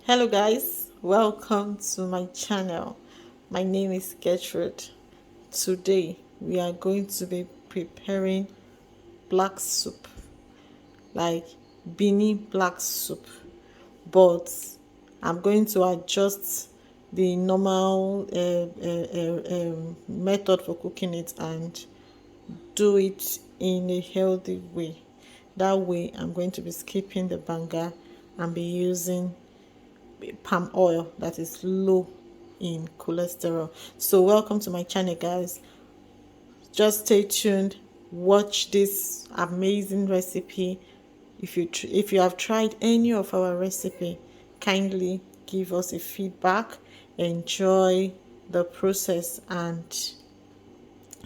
Hello guys, welcome to my channel. My name is Gertrude. Today we are going to be preparing black soup, like Bini black soup, but I'm going to adjust the normal method for cooking it and do it in a healthy way. That way I'm going to be skipping the banga and be using palm oil that is low in cholesterol. So welcome to my channel guys. Just stay tuned, watch this amazing recipe. If you have tried any of our recipe, kindly give us a feedback, enjoy the process, and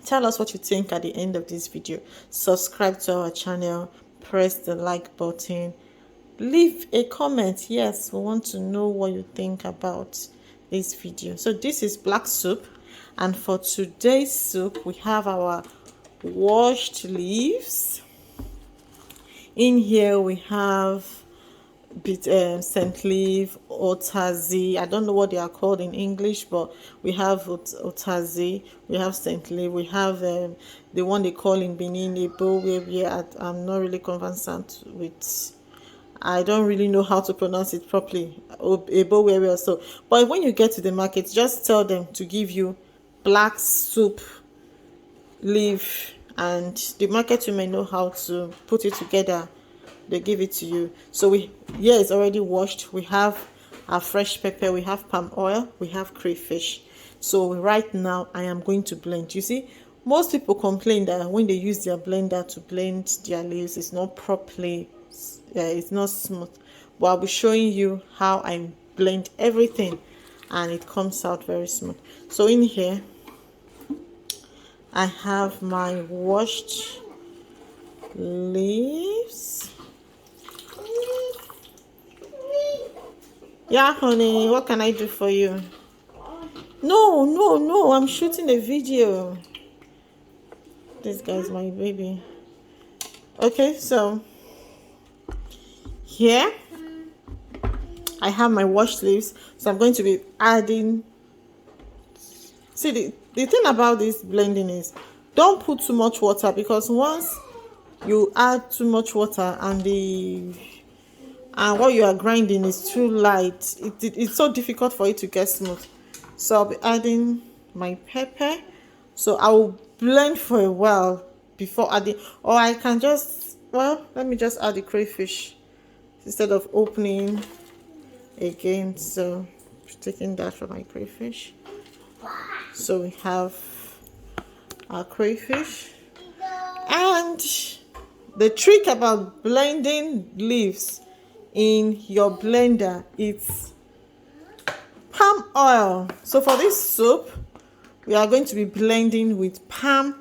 tell us what you think at the end of this video. Subscribe to our channel, press the like button, leave a comment. Yes, we want to know what you think about this video. So this is black soup, and for today's soup we have our washed leaves. In here we have scent leaf, otazi. I don't know what they are called in English, but we have otazi, we have scent leaf, we have the one they call in Benin ebo, where I'm not really conversant with. I don't really know how to pronounce it properly. Ebo where so. But when you get to the market, just tell them to give you black soup leaf, and the market you may know how to put it together. They give it to you. So it's already washed. We have our fresh pepper, we have palm oil, we have crayfish. So right now I am going to blend. You see, most people complain that when they use their blender to blend their leaves, it's not properly, it's not smooth. But I'll be showing you how I blend everything and it comes out very smooth. So in here I have my washed leaves. Yeah, honey, what can I do for you? No, I'm shooting a video. This guy's my baby. Okay, so here I have my washed leaves. So I'm going to be adding. See, the thing about this blending is don't put too much water, because once you add too much water and what you are grinding is too light, it's so difficult for it to get smooth. So I'll be adding my pepper. So I will blend for a while before adding, or I can just, well, let me just add the crayfish instead of opening again. So taking that from my crayfish. So we have our crayfish, and the trick about blending leaves in your blender is palm oil. So for this soup we are going to be blending with palm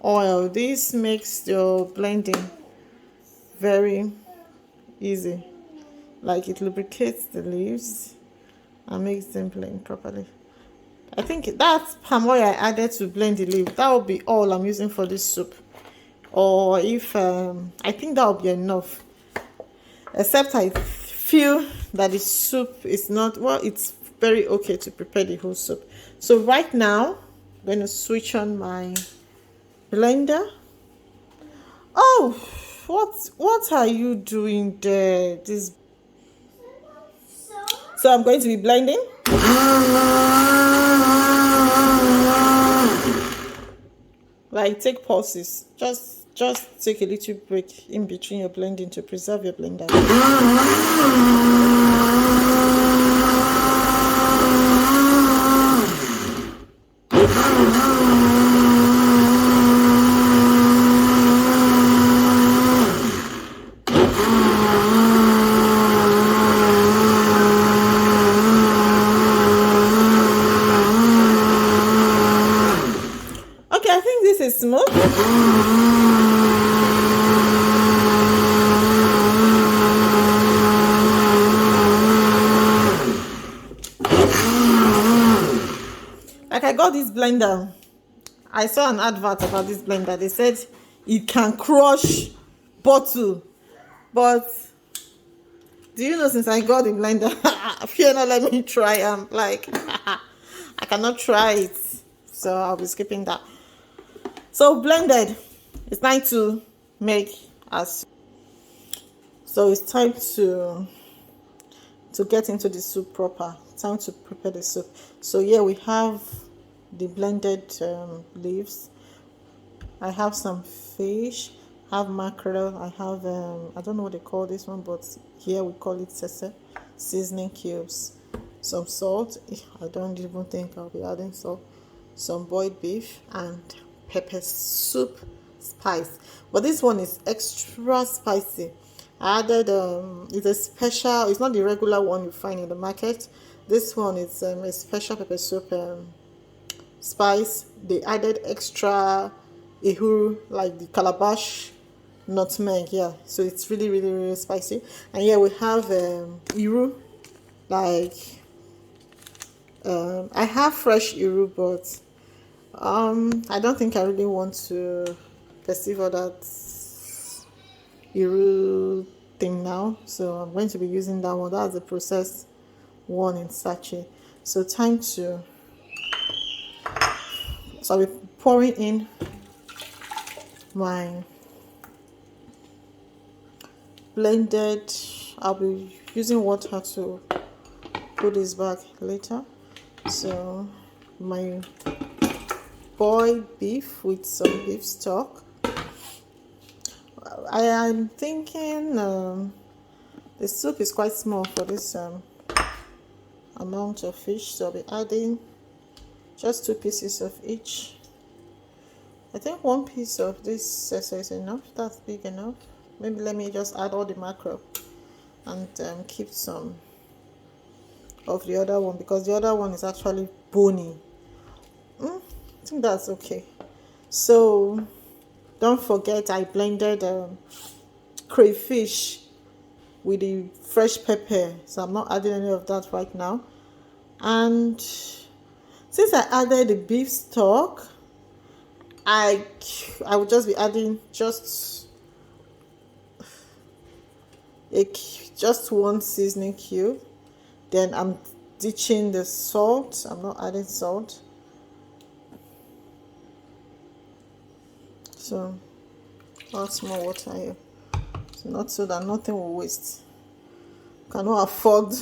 oil. This makes your blending very easy, like it lubricates the leaves and makes them blend properly. I think that's palm oil I added to blend the leaf. That will be all I'm using for this soup. Or if I think that will be enough, except I feel that the soup is not, well, it's very okay to prepare the whole soup. So right now I'm going to switch on my blender. Oh, what are you doing there? So I'm going to be blending. Like, take pauses. Just take a little break in between your blending to preserve your blender. Okay, I think this is smooth. Like, I got this blender. I saw an advert about this blender. They said it can crush bottle, but Do you know, since I got the blender, Fiona let me try. I'm like, I cannot try it. So I'll be skipping that. So blended. It's time to make us. So it's time to get into the soup proper. Time to prepare the soup. So here we have the blended leaves. I have some fish, I have mackerel, I have I don't know what they call this one, but here we call it sese, seasoning cubes, some salt. I don't even think I'll be adding salt, some boiled beef, and pepper soup spice. But this one is extra spicy. I added it's a special, it's not the regular one you find in the market. This one is a special pepper soup spice. They added extra ehuru, like the calabash nutmeg. Yeah, so it's really really really spicy. And here we have iru, like I have fresh iru, but I don't think I really want to perceive all that iru thing now, so I'm going to be using that one. That's the processed one in sachet. So time to, so I'll be pouring in my blended. I'll be using water to put this back later. So my boiled beef with some beef stock. I am thinking the soup is quite small for this amount of fish, so I'll be adding just 2 pieces of each. I think 1 piece of this is enough. That's big enough. Maybe let me just add all the mackerel and keep some of the other one, because the other one is actually bony. I think that's okay. So don't forget, I blended crayfish with the fresh pepper, so I'm not adding any of that right now. And since I added the beef stock, I will just be adding just 1 seasoning cube. Then I'm ditching the salt. I'm not adding salt. So lots more water here, so not so that nothing will waste. Cannot afford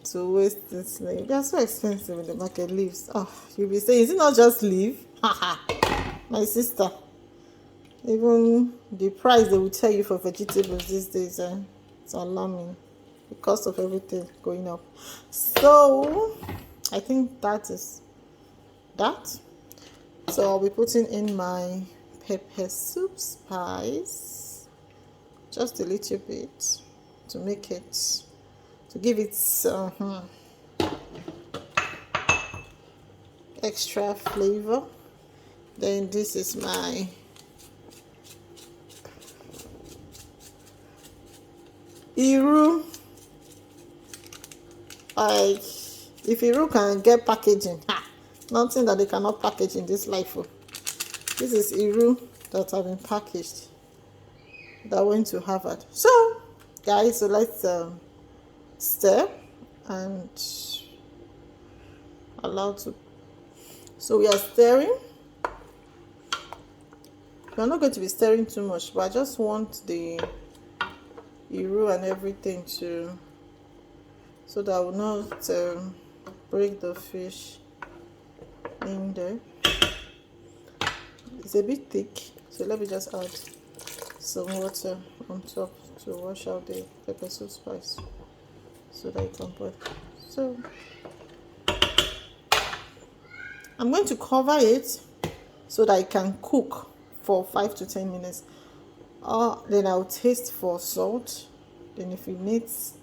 to waste this leaf. They are so expensive in the market, leaves. Oh, you'll be saying, is it not just leaf? My sister, even the price they will tell you for vegetables these days, it's alarming because of everything going up. So I think that is that. So I'll be putting in my pepper soup spice, just a little bit, to make it, to give it extra flavor. Then this is my iru. Like, if iru can get packaging, nothing that they cannot package in this life. This is iru that have been packaged, that went to Harvard. So guys, so let's stir and allow to. So we are stirring. We're not going to be stirring too much, but I just want the iru and everything to, so that I will not break the fish in there. It's a bit thick, so let me just add some water on top to wash out the pepper soup spice, so that it can boil. So I'm going to cover it so that it can cook for 5 to 10 minutes. Then I'll taste for salt. Then if it needs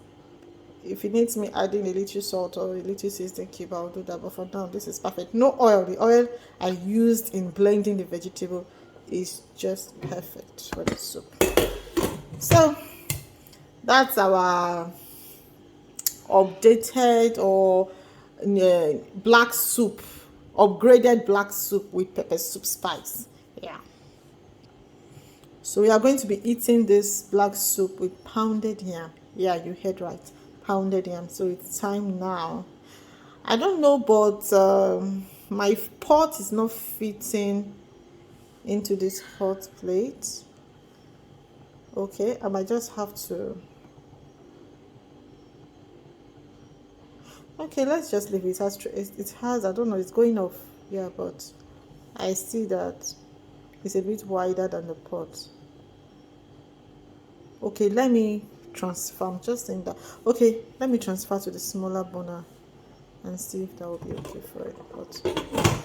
me adding a little salt or a little seasoning cube, I'll do that. But for now, this is perfect. No oil. The oil I used in blending the vegetable is just perfect for the soup. So that's our updated or black soup, upgraded black soup with pepper soup spice. Yeah. So we are going to be eating this black soup with pounded yam. Yeah, you heard right. Pounded yam. So it's time now. I don't know, but my pot is not fitting into this hot plate. Okay, I might just have to. Okay, let's just leave it. It has, I don't know, it's going off. Yeah, but I see that it's a bit wider than the pot. Okay, let me transfer. I'm just saying that. Okay, let me transfer to the smaller burner and see if that will be okay for the pot.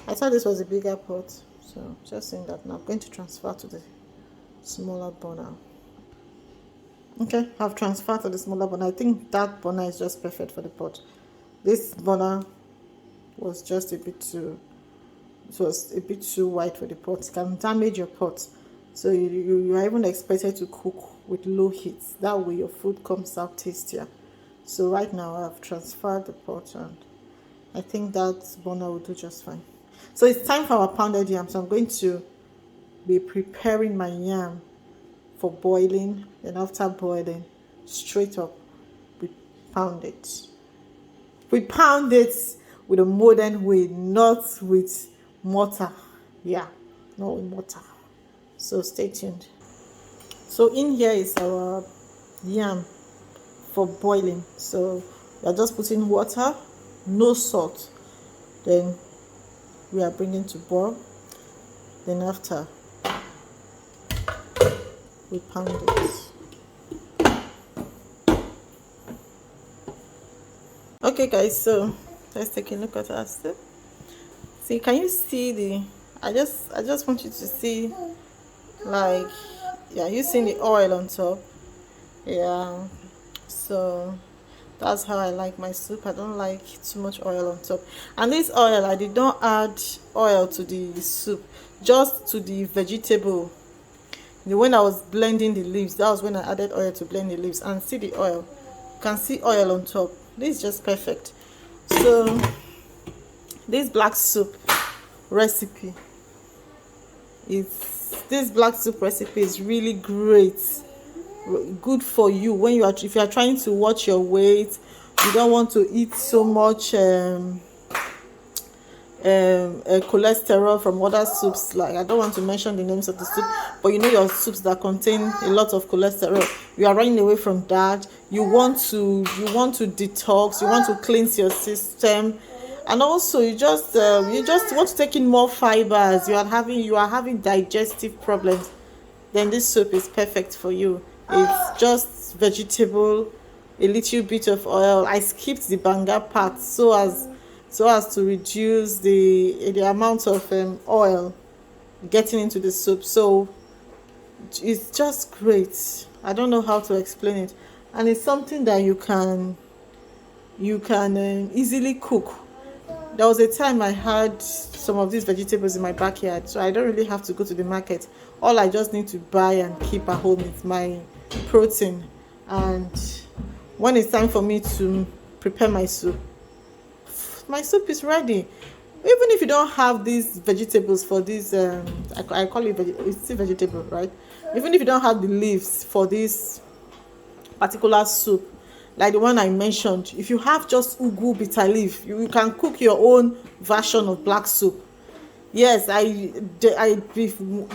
I thought this was a bigger pot, so just saying that now. I'm going to transfer to the smaller burner. Okay, I've transferred to the smaller burner. I think that burner is just perfect for the pot. This burner was just a bit too, it was a bit too wide for the pot. It can damage your pot. So you are even expected to cook with low heat. That way your food comes out tastier. So right now I've transferred the pot and I think that burner will do just fine. So it's time for our pounded yam. So I'm going to be preparing my yam for boiling. Then after boiling, straight up, we pound it. We pound it with a modern way, not with mortar. Yeah, not with mortar. So stay tuned. So in here is our yam for boiling. So we are just putting water, no salt. Then we are bringing to boil. Then after, we pound it. Okay guys, so let's take a look at our soup. See, can you see the, I just want you to see, like, yeah, you seeing the oil on top. Yeah, so that's how I like my soup. I don't like too much oil on top. And this oil, I did not add oil to the soup, just to the vegetable. When I was blending the leaves, that was when I added oil to blend the leaves. And see the oil, you can see oil on top. This is just perfect. So this black soup recipe is really great, good for you when you are, if you are trying to watch your weight, you don't want to eat so much cholesterol from other soups. Like, I don't want to mention the names of the soup, but you know, your soups that contain a lot of cholesterol, you are running away from that. You want to detox, you want to cleanse your system, and also you just want to take in more fibers. You are having digestive problems, then this soup is perfect for you. It's just vegetable, a little bit of oil. I skipped the banga part so as to reduce the amount of oil getting into the soup. So it's just great. I don't know how to explain it, and it's something that you can easily cook. There was a time I had some of these vegetables in my backyard, so I don't really have to go to the market. All I just need to buy and keep at home is my protein. And when it's time for me to prepare my soup is ready. Even if you don't have these vegetables for this, I call it it's still vegetable, right? Even if you don't have the leaves for this particular soup, like the one I mentioned, if you have just ugu bitter leaf, you can cook your own version of black soup. Yes, there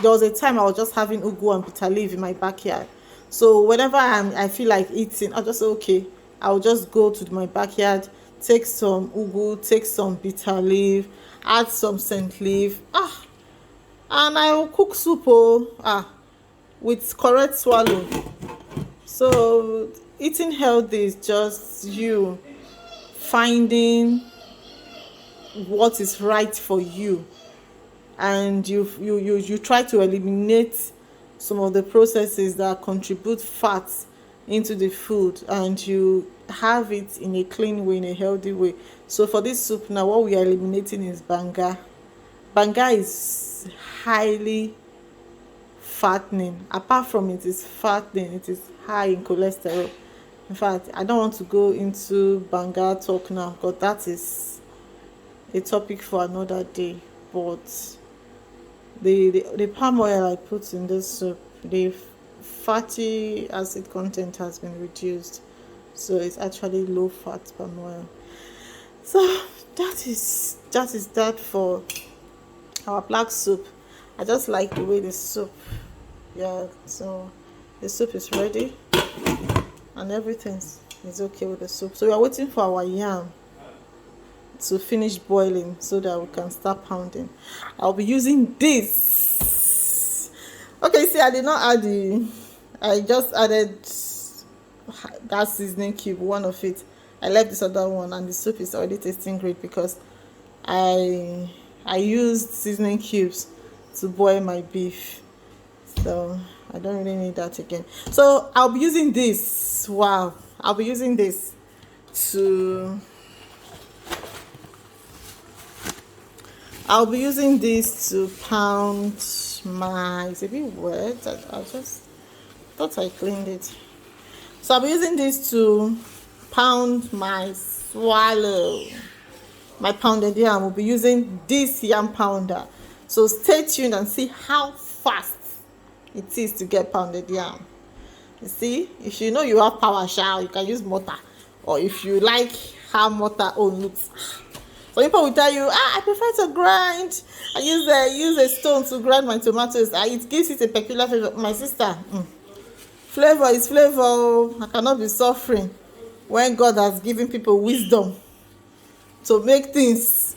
was a time I was just having ugu and bitter leaf in my backyard. So whenever I feel like eating, I'll just say, okay, I'll just go to my backyard, take some ugu, take some bitter leaf, add some scent leaf, and I will cook soup with correct swallow. So eating healthy is just you finding what is right for you, and you try to eliminate some of the processes that contribute fats into the food, and you have it in a clean way, in a healthy way. So for this soup now, what we are eliminating is banga. Banga is highly fattening. Apart from it is fattening, it is high in cholesterol. In fact, I don't want to go into banga talk now, because that is a topic for another day. But the palm oil I put in this soup, the fatty acid content has been reduced. so it's actually low fat palm oil. So that is that for our black soup. I just like the way the soup, yeah, so the soup is ready and everything is okay with the soup. So we are waiting for our yam to finish boiling so that we can start pounding. I'll be using this. Okay, see, I did not add I just added that seasoning cube, one of it. I left this other one, and the soup is already tasting great because I used seasoning cubes to boil my beef, so I don't really need that again. So I'll be using this. Wow, I'll be using this to pound my, it's a bit wet. I just thought I cleaned it. So I'll be using this to pound my swallow. My pounded yam. Will be using this yam pounder. So stay tuned and see how fast it is to get pounded yam. You see, if you know you have power shower, you can use mortar. Or if you like how mortar own looks. So people will tell you, I prefer to grind. I use a stone to grind my tomatoes. It gives it a peculiar flavor. My sister, flavor is flavor. I cannot be suffering when God has given people wisdom to make things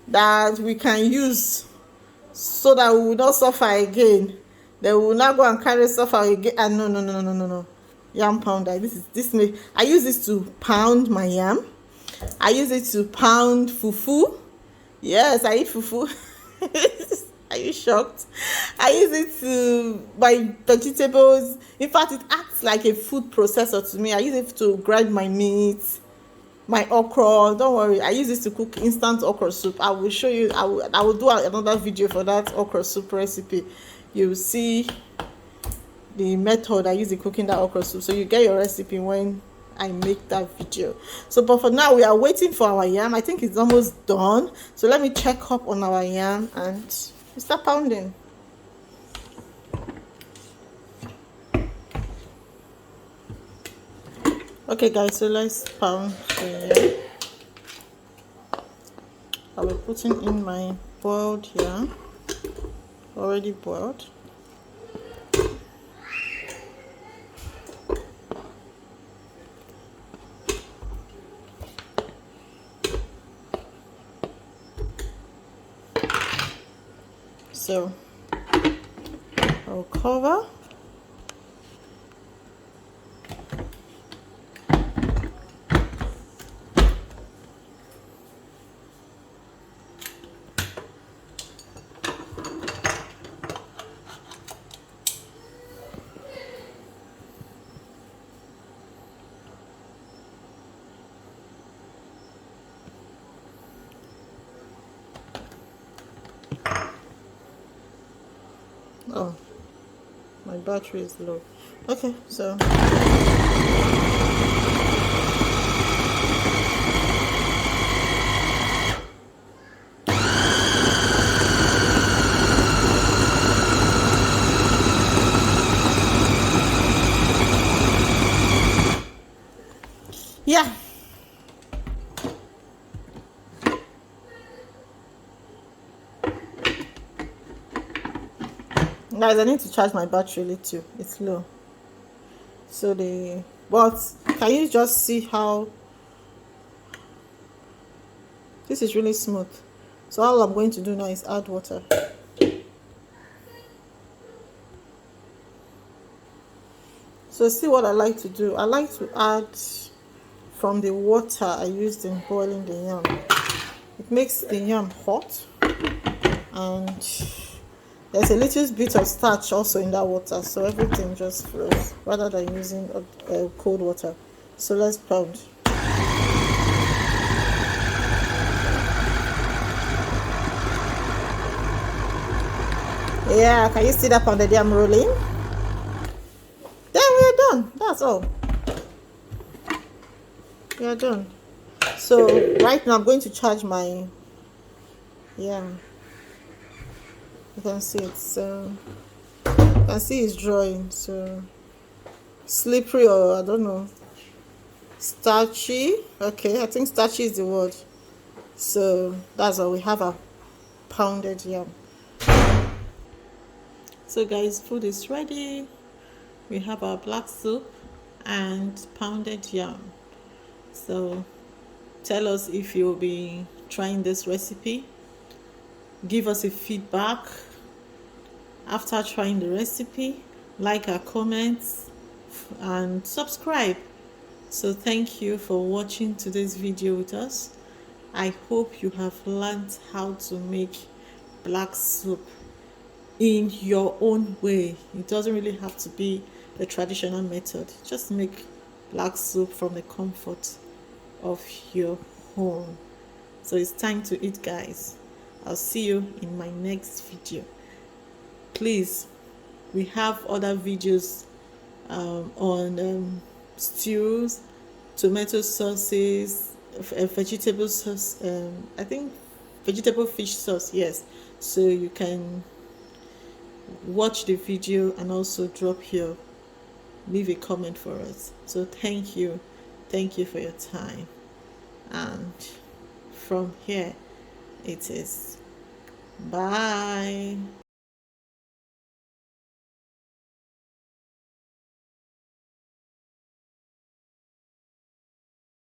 that we can use so that we will not suffer again. Then we will not go and carry suffer again. And no. Yam pounder. I use this to pound my yam. I use it to pound fufu. Yes, I eat fufu. Are you shocked? I use it to my vegetables. In fact, it acts like a food processor to me. I use it to grind my meat, my okra. Don't worry, I use this to cook instant okra soup. I will show you. I will do another video for that okra soup recipe. You will see the method I use in cooking that okra soup, so you get your recipe when I make that video. So but for now, we are waiting for our yam. I think it's almost done, so let me check up on our yam and we start pounding. Okay guys, so let's pound the yam. I will put in my boiled yam, already boiled. So I'll cover. Oh, my battery is low. Okay, so yeah. Guys, I need to charge my battery a little. It's low. So but can you just see how this is really smooth? So all I'm going to do now is add water. So see what I like to do. I like to add from the water I used in boiling the yam. It makes the yam hot, and there's a little bit of starch also in that water, so everything just flows rather than using cold water. So let's pound. Yeah, can you see that pounded yam rolling? Then we are done. That's all. We are done. So right now I'm going to charge my yam. You can see it, so you can see it's drying, so slippery, or I don't know. starchy. Okay, I think starchy is the word. So that's all we have, a pounded yam. So guys, food is ready. We have our black soup and pounded yam. So tell us if you'll be trying this recipe. Give us a feedback after trying the recipe. Like our comments and subscribe. So thank you for watching today's video with us. I hope you have learned how to make black soup in your own way. It doesn't really have to be the traditional method. Just make black soup from the comfort of your home. So it's time to eat, guys. I'll see you in my next video. Please, we have other videos on stews, tomato sauces, vegetable sauce, I think vegetable fish sauce, yes. So you can watch the video and also leave a comment for us. So thank you for your time. And from here it is bye.